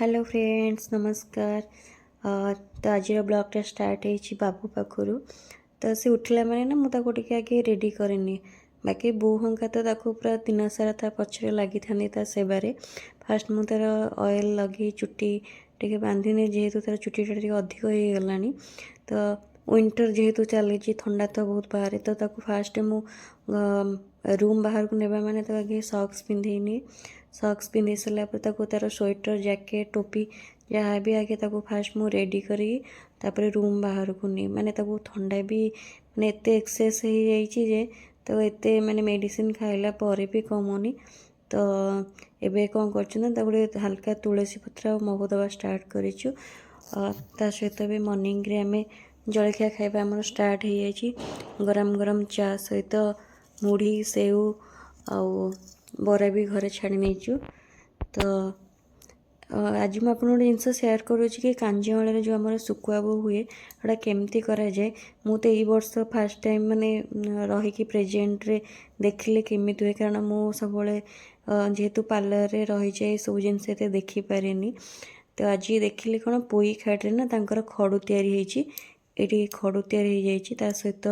Hello friends नमस्कार। तो आज ब्लॉगटा स्टार्ट है बाबू पाखु। तो सी उठला मैंने ना मुझे आगे रेडी करनी बाकी बो हंका तो पूरा दिन सारा ता पछरे लगी था सेवारे। फास्ट मु तार ऑयल लगे चुट्टी टे बांधिनी जेहेतु तार चुट्टीटा टे अधिक हो गला। तो विंटर जेहेतु चली थंडा तो बहुत बाहर तो फास्ट मु रूम बाहर को नेबा माने तो आगे सॉक्स पिंधेनी। सॉक्स पिंधे सारा तार स्वेटर जैकेट टोपी जहाँ भी आगे फास्ट मु रेडी करी तापर रूम बाहर को नहीं माने ठंडा भी माने एते एक्सेस हो जाइए जे तो एते माने मेडिसिन खाइला पर भी कमुनी। तो एबे कौन कर गोटे हल्का तुलसी पत्र और महु दवा स्टार्ट करूँ। ता सहित भी मॉर्निंग रे आमे जलखिया खाइबा हमर स्टार्ट हो जाइए। गरम गरम चा सहित मुढ़ी सेव आउ बरा भी घरे छाड़ी नहीं। तो आज मुझे आपको गोटे जिनस सेयार करुँच कि कांजीवल जो आम सुकुआ बो हुए गोटा केमती कराए जाए। मु तो यही वर्ष फास्ट टाइम माने रहीकि प्रेजेंट रे देखिले केमी हुए कारण मु सब जेहेतु पार्लर रे रही जाए सब जिनस देखिपारे। तो आज देखिली कौन पोई खाटे ना तांकर खड़ू तैयारी खड़ू तैयारी सहित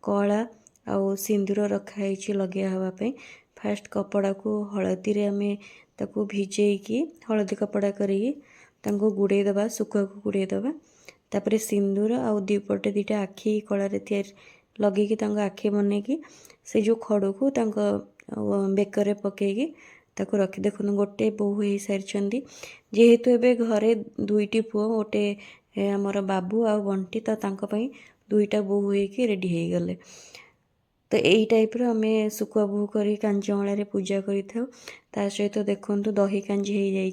कला आउ सिंदूर रखाई लगे हवापाई। फास्ट कपड़ा को हलदी रे आमे ताकू भिजेकी हलदी कपड़ा करिकी गुड़े दबा सुखुआ को गुड़े दबा। तापर सिंदूर आउ दीपटे दीटा आखि कलारे तैयारी लगे आखि बनईकी से जो खड़ू को बेकर पकईकी ताकू रखी देखो गोटे बोहू हो सारी। जेहेतु एबे घरे दुईटी पुओ गोटे आमर बाबू आ बंटी तो तांको दुईटा बोहू होइकी रेडी हो गले। तो यही टाइप आम सुकुआ बोहू कर कांजीवल पूजा करी था। ता सहित देखो दही कांजी हो जाइए।